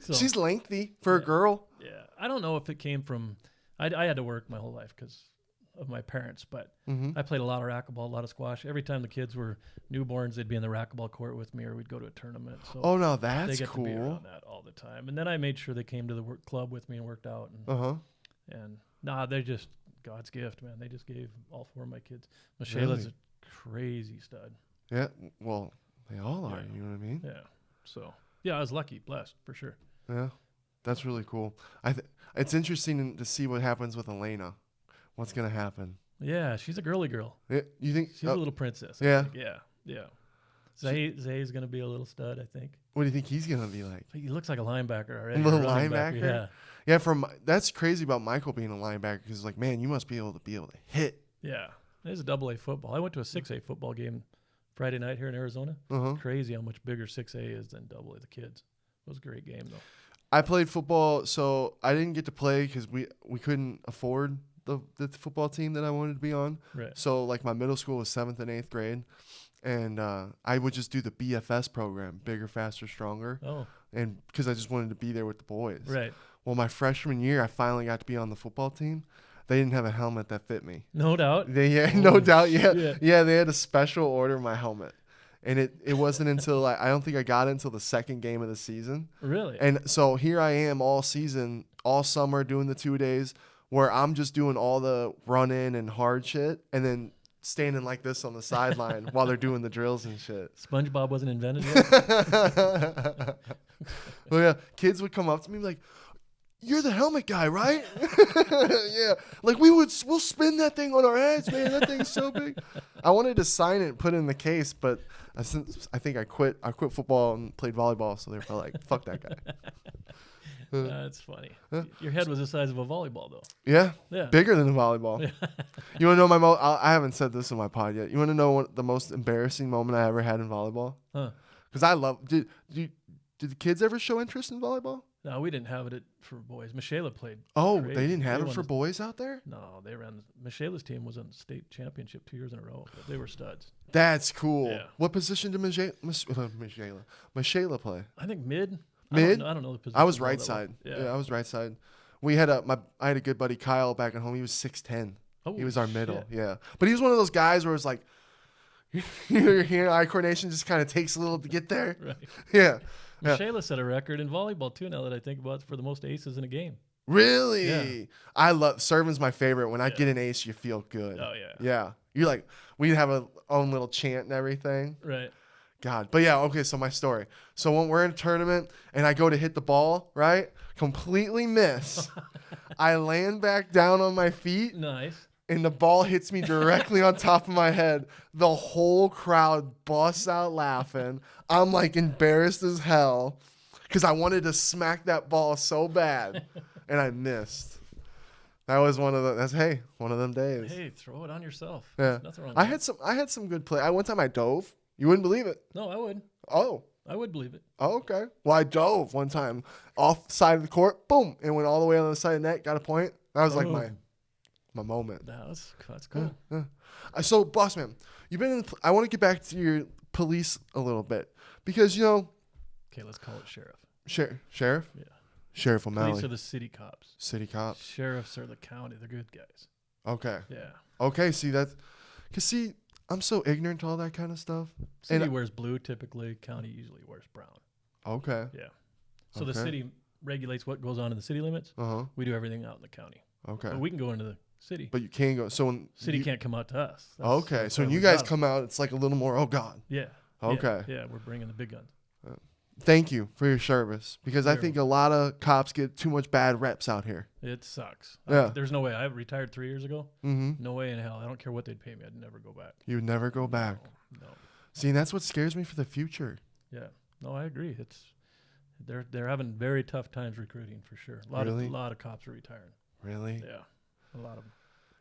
So, She's lengthy for a girl. Yeah. I don't know if it came from... I had to work my whole life because of my parents, but I played a lot of racquetball, a lot of squash. Every time the kids were newborns, they'd be in the racquetball court with me or we'd go to a tournament. So oh, no, that's they get cool. to be around that all the time. And then I made sure they came to the work club with me and worked out. And they're just God's gift, man. They just gave all four of my kids. Michela's a crazy stud. Yeah, well, they all are, you know what I mean? Yeah. So, yeah, I was lucky, blessed, for sure. Yeah, that's really cool. It's interesting to see what happens with Elena. What's going to happen? Yeah, she's a girly girl. Yeah, you think? She's a little princess. Yeah? Yeah. Zay's going to be a little stud, I think. What do you think he's going to be like? He looks like a linebacker already. A little running linebacker? back. Yeah, that's crazy about Michael being a linebacker because, like, man, you must be able to hit. Yeah. There's a AA football. I went to a 6A football game Friday night here in Arizona. Crazy how much bigger 6A is than AA, the kids. It was a great game, though. I played football, so I didn't get to play because we couldn't afford the football team that I wanted to be on. Right. So, like, my middle school was 7th and 8th grade, and I would just do the BFS program, bigger, faster, stronger. Oh. And because I just wanted to be there with the boys. Right. Well, my freshman year, I finally got to be on the football team. They didn't have a helmet that fit me. No doubt. No doubt. Yeah, they had a special order my helmet. And it wasn't until I don't think I got it until the second game of the season. Really? And so here I am all season, all summer doing the 2 days where I'm just doing all the run-in and hard shit and then standing like this on the sideline while they're doing the drills and shit. SpongeBob wasn't invented yet? Well, yeah, kids would come up to me like, "You're the helmet guy, right?" Yeah. Like we'll spin that thing on our heads, man. That thing's so big. I wanted to sign it and put it in the case, but I think I quit football and played volleyball, so they were like, "Fuck that guy." That's funny. Your head was the size of a volleyball, though. Yeah. Bigger than a volleyball. You want to know I haven't said this in my pod yet. You want to know what the most embarrassing moment I ever had in volleyball? Huh. Because I love. Did the kids ever show interest in volleyball? No, we didn't have it for boys. Michela played. Oh, crazy. They didn't have it for boys out there? No, they ran. Michela's team was on the state championship 2 years in a row. But they were studs. That's cool. Yeah. What position did Michela play? I think mid. Mid? I don't know the position. I was right side. Yeah, I was right side. We had I had a good buddy Kyle back at home. He was 6'10". Oh, he was our middle. shit. Yeah, but he was one of those guys where it's like your hand-eye coordination just kind of takes a little to get there. Right. Yeah. Michela set a record in volleyball too. Now that I think about it, for the most aces in a game. Really? Yeah. I love serving's my favorite. When I get an ace, you feel good. Oh yeah. Yeah. You're like we'd have our own little chant and everything. Right. God. But yeah, okay, so my story. So when we're in a tournament and I go to hit the ball, right? Completely miss. I land back down on my feet. Nice. And the ball hits me directly on top of my head. The whole crowd busts out laughing. I'm like embarrassed as hell because I wanted to smack that ball so bad and I missed. That was one of them days. Hey, throw it on yourself. Yeah. There's nothing wrong with I had some good play. One time I dove. You wouldn't believe it. No, I would. Oh. I would believe it. Oh, okay. Well, I dove one time off the side of the court, boom, and went all the way on the side of the net, got a point. That was like my moment. That's cool. Yeah. So, boss man, you've been in. I want to get back to your police a little bit because Okay, let's call it sheriff. Sheriff. Yeah. Sheriff O'Malley. Police are the city cops. City cops. Sheriffs are the county. They're good guys. Okay. Yeah. Okay. See that? Cause see, I'm so ignorant to all that kind of stuff. City wears blue typically. County usually wears brown. Okay. Yeah. So the Okay. city regulates what goes on in the city limits. Uh-huh. We do everything out in the county. Okay. But we can go into the city. But you can't go. So when City you, can't come out to us. okay. So when why you we guys got 'em. come out, it's like a little more, oh God. Yeah. Okay. Yeah, we're bringing the big guns. Thank you for your service, because I You're think a lot of cops get too much bad reps out here. It sucks. Yeah. There's no way. I retired 3 years ago. Mm-hmm. No way in hell. I don't care what they'd pay me. I'd never go back. You would never go back. No. See, and that's what scares me for the future. Yeah. No, I agree. They're having very tough times recruiting for sure. A Really? lot of cops are retiring. Really? Yeah. A lot of them.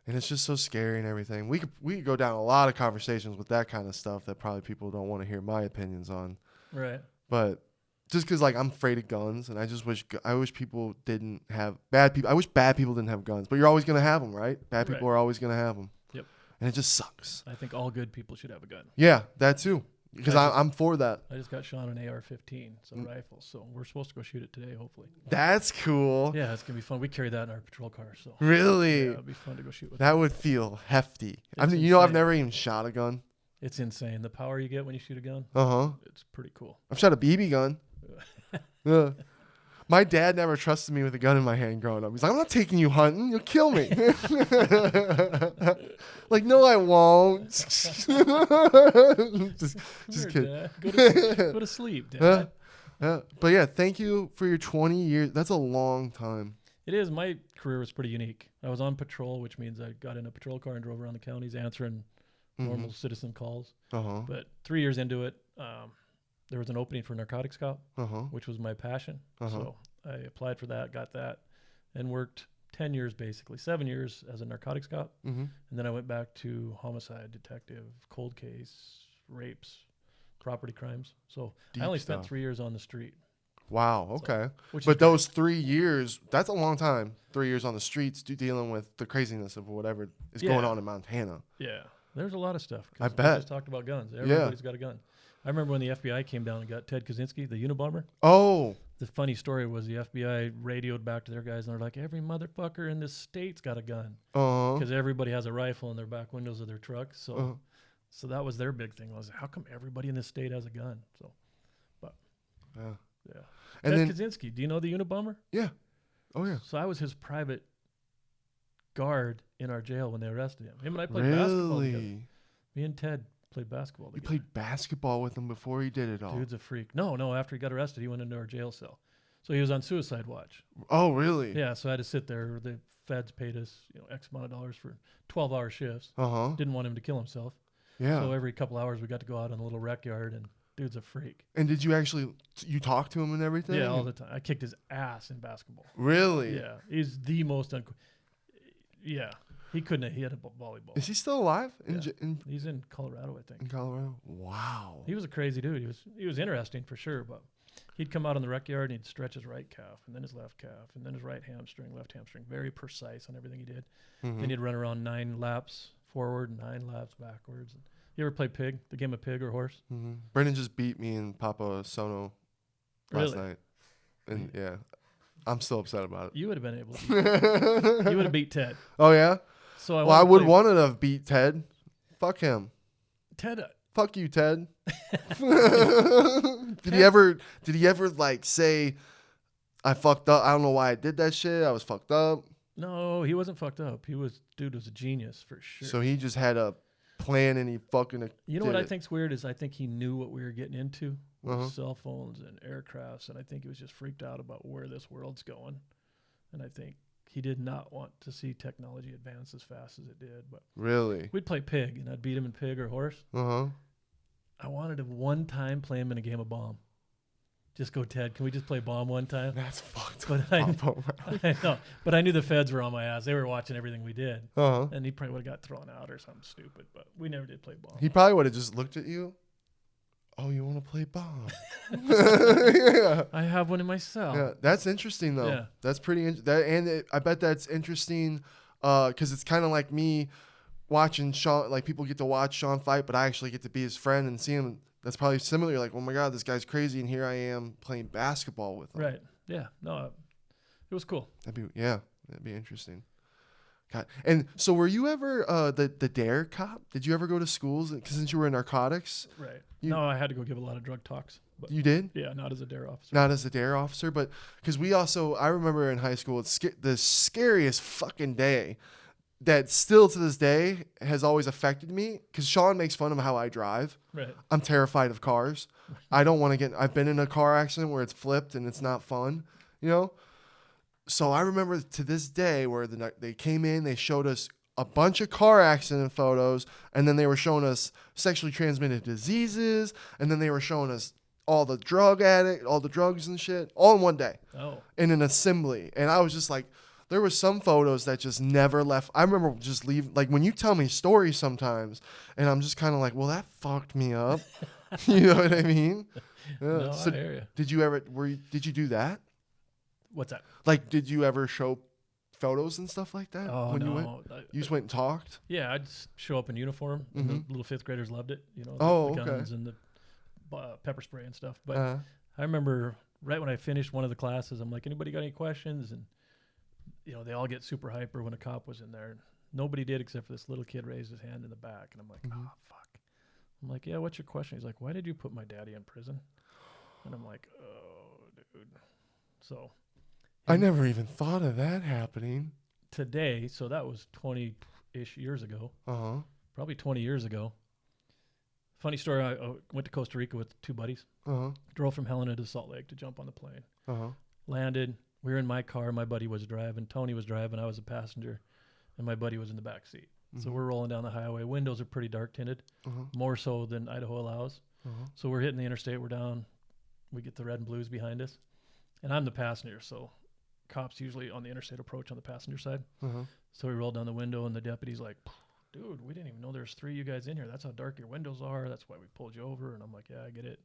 And it's just so scary and everything. We could go down a lot of conversations with that kind of stuff that probably people don't want to hear my opinions on. Right. But just because like I'm afraid of guns, and I wish people didn't have bad people. I wish bad people didn't have guns, but you're always gonna have them, right? Bad people Right. are always gonna have them. Yep. And it just sucks. I think all good people should have a gun. Yeah, that too. Because I just- I'm for that. I just got Sean an AR-15. It's a rifle. So we're supposed to go shoot it today, hopefully. That's cool. Yeah, it's going to be fun. We carry that in our patrol car. So Really? yeah, it'll be fun to go shoot with. That would feel hefty. I It's mean, I've insane. never even shot a gun. It's insane. The power you get when you shoot a gun, Uh-huh. it's pretty cool. I've shot a BB gun. Yeah. My dad never trusted me with a gun in my hand growing up. He's like, I'm not taking you hunting. You'll kill me. Like, no, I won't. just Come here, kidding. Dad. Go to sleep, Dad. Yeah. Yeah. But yeah, thank you for your 20 years. That's a long time. It is. My career was pretty unique. I was on patrol, which means I got in a patrol car and drove around the counties answering normal citizen calls. Uh-huh. But 3 years into it, there was an opening for narcotics cop, Uh-huh. which was my passion. Uh-huh. So I applied for that, got that, and worked 10 years, basically 7 years as a narcotics cop. Mm-hmm. And then I went back to homicide detective, cold case, rapes, property crimes. So Deep I only spent stuff. 3 years on the street. Wow. Okay. Which But is great. those 3 years, that's a long time. 3 years on the streets dealing with the craziness of whatever is going Yeah. on in Montana. Yeah, there's a lot of stuff. 'Cause I we bet. just talked about guns. Everybody's got a gun. I remember when the FBI came down and got Ted Kaczynski, the Unabomber. Oh. The funny story was the FBI radioed back to their guys and they're like, every motherfucker in this state's got a gun Uh-huh. because everybody has a rifle in their back windows of their truck. So, Uh-huh. so that was their big thing was how come everybody in this state has a gun? So, but Yeah. yeah. And Ted then, Kaczynski, do you know the Unabomber? yeah. Oh, yeah. So I was his private guard in our jail when they arrested him. Him and I played basketball together. Really? Me and Ted played basketball You together. played basketball with him before he did it all. Dude's a freak. No. After he got arrested, he went into our jail cell. So he was on suicide watch. Oh, really? Yeah. So I had to sit there. The feds paid us, X amount of dollars for 12-hour shifts. Uh-huh. Didn't want him to kill himself. Yeah. So every couple hours we got to go out on a little rec yard, and dude's a freak. And did you actually, you talk to him and everything? Yeah, all the time. I kicked his ass in basketball. Really? Yeah, he's the most. Yeah, he couldn't. He had a volleyball. Is he still alive in, Yeah. in He's in Colorado, I think. in Colorado? Wow. He was a crazy dude. He was interesting for sure, but he'd come out on the rec yard and he'd stretch his right calf and then his left calf and then his right hamstring, left hamstring. Very precise on everything he did. Mhm. Then he'd run around 9 laps forward and 9 laps backwards. You ever play pig? The game of pig or horse? Mhm. Brendan just beat me and Papa Sono last Really? night. And yeah, I'm still upset about it. You would have been able to. You would have beat Ted. Oh, yeah? So Well, I wanted to would play- want to have beat Ted. Fuck him. Ted. Fuck you, Ted. Did he ever like say, I fucked up? I don't know why I did that shit. I was fucked up. No, he wasn't fucked up. Dude was a genius for sure. So he just had a plan and he fucking You know did what I it. think's weird is I think he knew what we were getting into with Uh-huh. cell phones and aircrafts, and I think he was just freaked out about where this world's going. And I think he did not want to see technology advance as fast as it did. But Really? we'd play pig, and I'd beat him in pig or horse. Uh-huh. I wanted to one time play him in a game of bomb. Just go, Ted. Can we just play bomb one time? That's fucked But up. I know. But I knew the feds were on my ass. They were watching everything we did. Uh-huh. And he probably would have got thrown out or something stupid. But we never did play bomb. He probably would have just looked at you. Oh, you want to play bomb? Yeah. I have one in my cell. Yeah, that's interesting though. Yeah. That's pretty. I bet that's interesting, because it's kind of like me watching Sean. Like people get to watch Sean fight, but I actually get to be his friend and see him. That's probably similar. Like, oh my god, this guy's crazy, and here I am playing basketball with him. Right. Yeah. No, it was cool. That'd be interesting. God. And so were you ever the dare cop? Did you ever go to schools? 'Cause since you were in narcotics, Right. You- No, I had to go give a lot of drug talks. But you did? yeah, not as a dare officer. Not as a dare officer, but because I remember in high school, it's the scariest fucking day that still to this day has always affected me. Because Sean makes fun of how I drive. Right. I'm terrified of cars. I don't want to I've been in a car accident where it's flipped and it's not fun, you know? So I remember to this day where they came in, they showed us a bunch of car accident photos, and then they were showing us sexually transmitted diseases, and then they were showing us all the drugs and shit, all in one day Oh. in an assembly. And I was just like, there were some photos that just never left. I remember just like when you tell me stories sometimes, and I'm just kind of like, well, that fucked me up. You know what I mean? Yeah. No, So I hear you. did you ever, did you do that? What's that? Like, did you ever show photos and stuff like that? Oh, when no. you went? You just went and talked? Yeah, I'd just show up in uniform. And Mhm. the little fifth graders loved it. You know, Oh, the okay. guns and the pepper spray and stuff. But I remember right when I finished one of the classes, I'm like, anybody got any questions? And, you know, they all get super hyper when a cop was in there. Nobody did except for this little kid raised his hand in the back. And I'm like, Mhm. oh, fuck. I'm like, yeah, what's your question? He's like, why did you put my daddy in prison? And I'm like, oh, dude. So I never even thought of that happening. today, so that was 20-ish years ago, Uh-huh. probably 20 years ago. Funny story, I went to Costa Rica with two buddies. Uh-huh. Drove from Helena to Salt Lake to jump on the plane. Uh-huh. Landed. We were in my car. My buddy was driving. Tony was driving. I was a passenger. And my buddy was in the back seat. So Mhm. we're rolling down the highway. Windows are pretty dark tinted, Uh-huh. more so than Idaho allows. Uh-huh. So we're hitting the interstate. We're down. We get the red and blues behind us. And I'm the passenger. So cops usually on the interstate approach on the passenger side. Uh-huh. So we rolled down the window and the deputy's like, dude, we didn't even know there's 3 of you guys in here. That's how dark your windows are. That's why we pulled you over. And I'm like, yeah, I get it.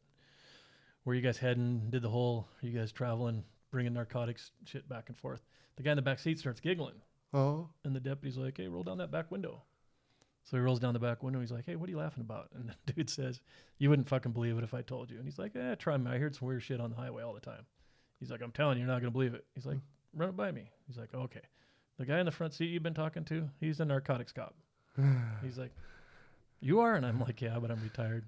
Where you guys heading? Did the whole, are you guys traveling, bringing narcotics shit back and forth? The guy in the back seat starts giggling. Oh. And the deputy's like, hey, roll down that back window. So he rolls down the back window. He's like, hey, what are you laughing about? And the dude says, you wouldn't fucking believe it if I told you. And he's like, try me. I heard some weird shit on the highway all the time. He's like, I'm telling you, you're not going to believe it. He's like, run it by me. He's like, okay. The guy in the front seat you've been talking to, he's a narcotics cop. He's like, you are? And I'm like, yeah, but I'm retired.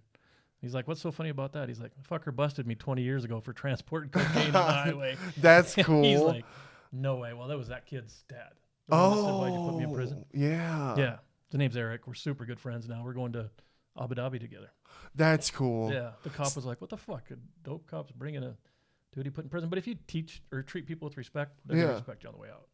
He's like, what's so funny about that? He's like, fucker busted me 20 years ago for transporting cocaine on the highway. That's cool. He's like, no way. Well, that was that kid's dad. The one that said, why'd you put me in prison? Yeah. Yeah. His name's Eric. We're super good friends now. We're going to Abu Dhabi together. That's cool. Yeah. The cop was like, what the fuck? A dope cop's bringing a dude he put in prison. But if you teach or treat people with respect, they're going to respect you on the way out.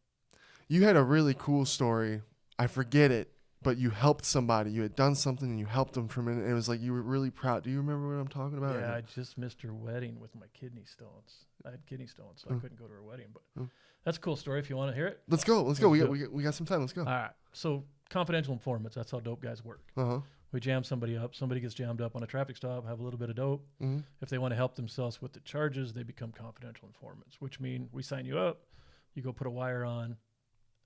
You had a really cool story. I forget it, but you helped somebody. You had done something and you helped them for a minute. And it was like you were really proud. Do you remember what I'm talking about? Yeah, I just missed her wedding with my kidney stones. I had kidney stones, so I couldn't go to her wedding. But that's a cool story if you want to hear it. Let's go. Let's go. We got some time. Let's go. All right. So confidential informants, that's how dope guys work. Uh-huh. We jam somebody up. Somebody gets jammed up on a traffic stop, have a little bit of dope. Mhm. If they want to help themselves with the charges, they become confidential informants, which mean we sign you up, you go put a wire on.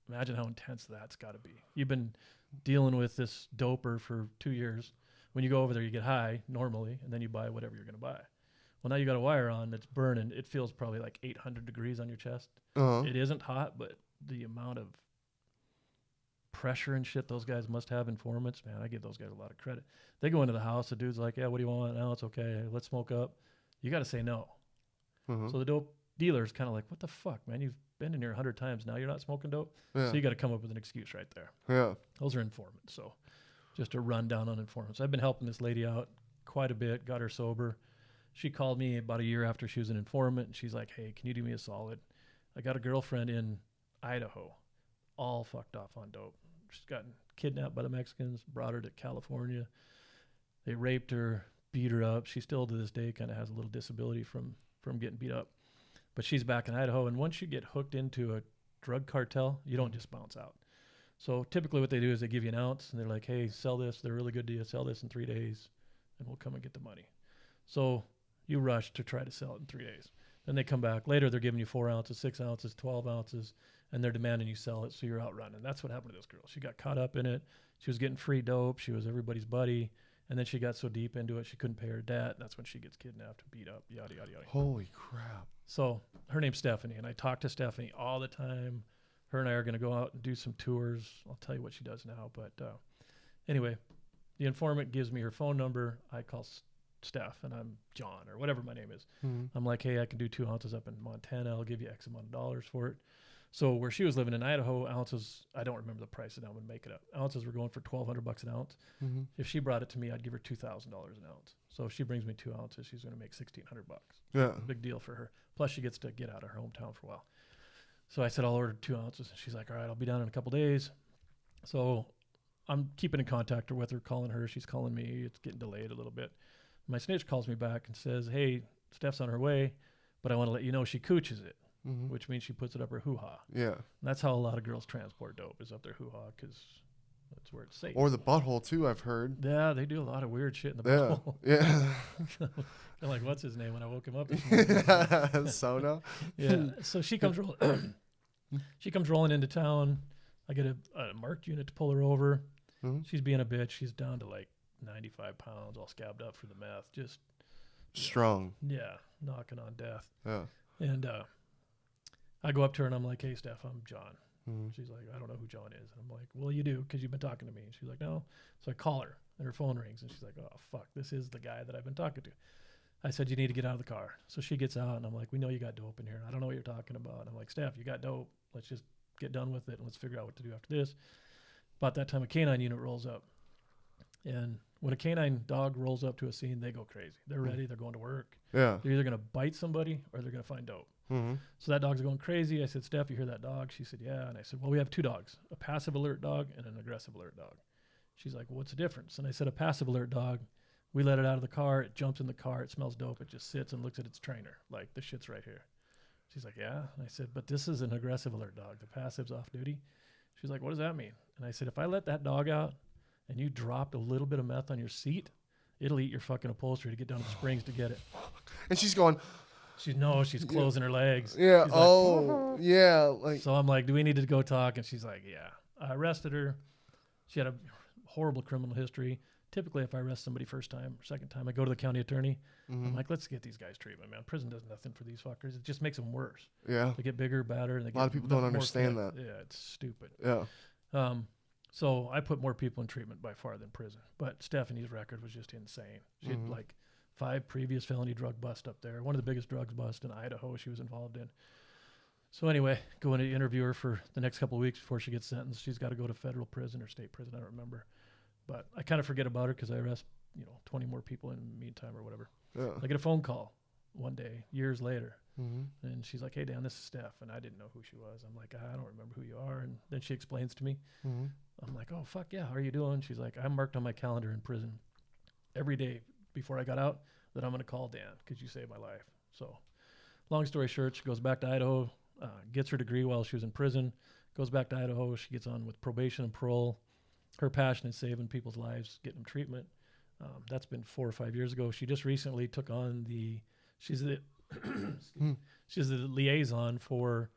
Imagine how intense that's got to be. You've been dealing with this doper for 2 years. When you go over there, you get high normally, and then you buy whatever you're going to buy. Well, now you got a wire on that's burning. It feels probably like 800 degrees on your chest. Uh-huh. It isn't hot, but the amount of pressure and shit those guys must have, informants, man, I give those guys a lot of credit. They go into the house, the dude's like, yeah, what do you want? No, it's okay. Let's smoke up. You got to say no. Uh-huh. So the dope dealer's kind of like, what the fuck, man? You've been in here 100 times now. You're not smoking dope? Yeah. So you got to come up with an excuse right there. Yeah. Those are informants. So just a rundown on informants. I've been helping this lady out quite a bit, got her sober. She called me about a year after she was an informant, and she's like, hey, can you do me a solid? I got a girlfriend in Idaho, all fucked off on dope. She's gotten kidnapped by the Mexicans, brought her to California. They raped her, beat her up. She still to this day kind of has a little disability from getting beat up. But she's back in Idaho, and once you get hooked into a drug cartel, you don't just bounce out. So typically what they do is they give you an ounce, and they're like, hey, sell this. They're really good to you. Sell this in 3 days, and we'll come and get the money. So you rush to try to sell it in 3 days. Then they come back. Later, they're giving you 4 ounces, 6 ounces, 12 ounces, and they're demanding you sell it, so you're out running. That's what happened to this girl. She got caught up in it. She was getting free dope. She was everybody's buddy. And then she got so deep into it, she couldn't pay her debt. That's when she gets kidnapped, beat up, yada, yada, yada. Holy crap. So her name's Stephanie, and I talk to Stephanie all the time. Her and I are going to go out and do some tours. I'll tell you what she does now. But anyway, the informant gives me her phone number. I call Steph, and I'm John or whatever my name is. I'm like, hey, I can do 2 ounces up in Montana. I'll give you X amount of dollars for it. So where she was living in Idaho, ounces, I don't remember the price, and I'm going to make it up. Ounces were going for $1,200 an ounce. If she brought it to me, I'd give her $2,000 an ounce. So if she brings me 2 ounces, she's going to make $1,600. Yeah. Big deal for her. Plus she gets to get out of her hometown for a while. So I said, I'll order 2 ounces. And she's like, all right, I'll be down in a couple days. So I'm keeping in contact with her, calling her. She's calling me. It's getting delayed a little bit. My snitch calls me back and says, hey, Steph's on her way, but I want to let you know she cooches it. Which means she puts it up her hoo-ha. Yeah. And that's how a lot of girls transport dope, is up their hoo-ha, because that's where it's safe. Or the butthole too, I've heard. Yeah, they do a lot of weird shit in the Yeah. butthole. Yeah. They're like, what's his name when I woke him up this morning? Sona. Yeah. So she comes she comes rolling into town. I get a marked unit to pull her over. She's being a bitch. She's down to like 95 pounds, all scabbed up for the meth. Just strong. Yeah, knocking on death. Yeah. And I go up to her and I'm like, hey, Steph, I'm John. She's like, I don't know who John is. And I'm like, well, you do, because you've been talking to me. And she's like, no. So I call her and her phone rings and she's like, oh, fuck, this is the guy that I've been talking to. I said, you need to get out of the car. So she gets out and I'm like, we know you got dope in here. I don't know what you're talking about. And I'm like, Steph, you got dope. Let's just get done with it and let's figure out what to do after this. About that time, a canine unit rolls up. And when a canine dog rolls up to a scene, they go crazy. They're ready. They're going to work. Yeah. They're either going to bite somebody or they're going to find dope. So that dog's going crazy. I said, Steph, you hear that dog? She said, yeah. And I said, well, we have 2 dogs, a passive alert dog and an aggressive alert dog. She's like, well, what's the difference? And I said, a passive alert dog, we let it out of the car. It jumps in the car. It smells dope. It just sits and looks at its trainer. Like, the shit's right here. She's like, yeah. And I said, but this is an aggressive alert dog. The passive's off duty. She's like, what does that mean? And I said, if I let that dog out and you dropped a little bit of meth on your seat, it'll eat your fucking upholstery to get down to the Springs to get it. And she's going, she's closing her legs. yeah. She's Oh, like, yeah. Like, so I'm like, do we need to go talk? And she's like, yeah. I arrested her. She had a horrible criminal history. Typically, if I arrest somebody first time or second time, I go to the county attorney. I'm like, let's get these guys treatment, man. Prison does nothing for these fuckers. It just makes them worse. yeah. They get bigger, badder. And they A lot of people don't understand that. Yeah, it's stupid. Yeah. So I put more people in treatment by far than prison. But Stephanie's record was just insane. She had like 5 previous felony drug busts up there. One of the biggest drugs busts in Idaho she was involved in. So anyway, going to interview her for the next couple of weeks before she gets sentenced. She's got to go to federal prison or state prison. I don't remember. But I kind of forget about her because I arrest 20 more people in the meantime or whatever. Yeah. I get a phone call one day, years later. And she's like, hey, Dan, this is Steph. And I didn't know who she was. I'm like, I don't remember who you are. And then she explains to me. I'm like, oh, fuck yeah, how are you doing? She's like, I'm marked on my calendar in prison every day before I got out that I'm going to call Dan because you saved my life. So long story short, she goes back to Idaho, gets her degree while she was in prison, goes back to Idaho. She gets on with probation and parole. Her passion is saving people's lives, getting them treatment. That's been 4 or 5 years ago. She just recently took on she's the liaison for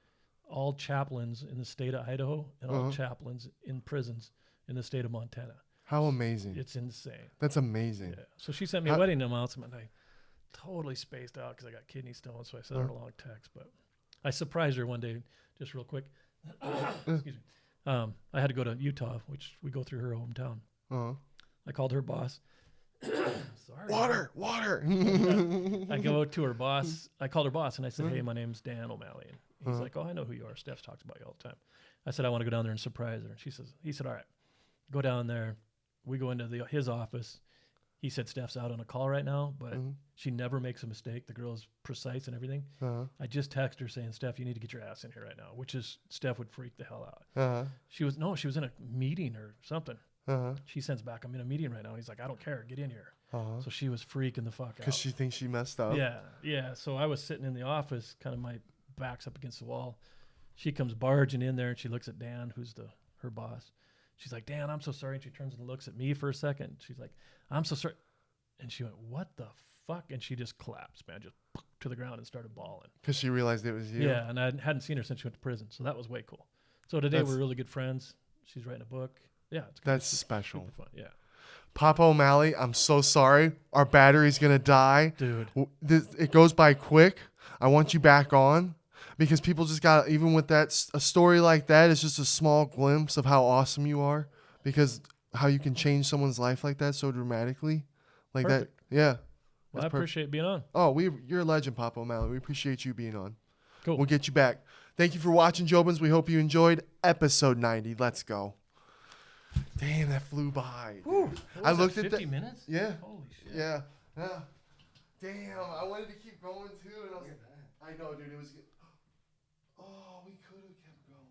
all chaplains in the state of Idaho and all chaplains in prisons in the state of Montana. How amazing. It's insane. That's amazing. Yeah. So she sent me a wedding announcement. I totally spaced out because I got kidney stones, so I sent her a long text. But I surprised her one day, just real quick. Excuse me. I had to go to Utah, which we go through her hometown. I called her boss. Sorry. Water. I go to her boss. I called her boss and I said, hey, my name's Dan O'Malley. And he's like, oh, I know who you are. Steph talks about you all the time. I said, I want to go down there and surprise her. And he said, all right, go down there. We go into his office. He said, Steph's out on a call right now, but she never makes a mistake. The girl's precise and everything. I just texted her saying, Steph, you need to get your ass in here right now, which is Steph would freak the hell out. She was in a meeting or something. She sends back, I'm in a meeting right now. And he's like, I don't care. Get in here. So she was freaking the fuck out. Because she thinks she messed up. Yeah. So I was sitting in the office, kind of my back's up against the wall. She comes barging in there and she looks at Dan, who's her boss. She's like, Dan, I'm so sorry. And she turns and looks at me for a second. She's like, I'm so sorry. And she went, what the fuck? And she just collapsed, man, just to the ground and started bawling. Because she realized it was you. Yeah, and I hadn't seen her since she went to prison. So that was way cool. So today we're really good friends. She's writing a book. Yeah, that's special. Super fun. Yeah. Papa O'Malley, I'm so sorry. Our battery's going to die. Dude. It goes by quick. I want you back on. because people just got, even with that, a story like that is just a small glimpse of how awesome you are, because how you can change someone's life like that so dramatically. Like Perfect. that. Yeah. Well, I That's appreciate being on. Oh, you're a legend, Papa O'Malley. We appreciate you being on. Cool. We'll get you back. Thank you for watching, Jobins. We hope you enjoyed episode 90. Let's go. Damn, that flew by. I looked at 50 minutes? Yeah. Holy shit. Yeah. Yeah. Damn, I wanted to keep going too, and I was I know, dude. It was. Oh, we could have kept going.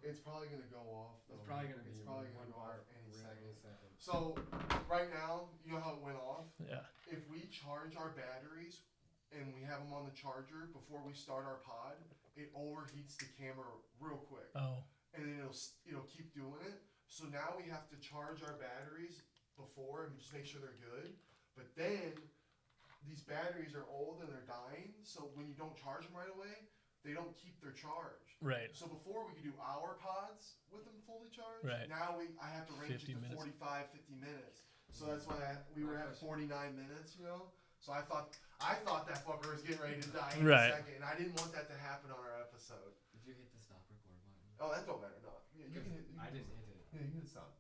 It's probably gonna go off. Though. It's probably gonna be go one off any second. second. So right now, you know how it went off. Yeah. If we charge our batteries and we have them on the charger before we start our pod, it overheats the camera real quick. Oh. And then it'll keep doing it. So now we have to charge our batteries before and just make sure they're good. But then these batteries are old and they're dying. So when you don't charge them right away, they don't keep their charge. Right. So before we could do our pods with them fully charged. Right. Now I have to range it to 50 minutes. 45, 50 minutes. So that's why we were at 49 minutes, you know. So I thought that fucker was getting ready to die in Right. a second, and I didn't want that to happen on our episode. Did you hit the stop record button? Oh, that don't matter. No, yeah, you can hit. I just hit it. Yeah, you can stop.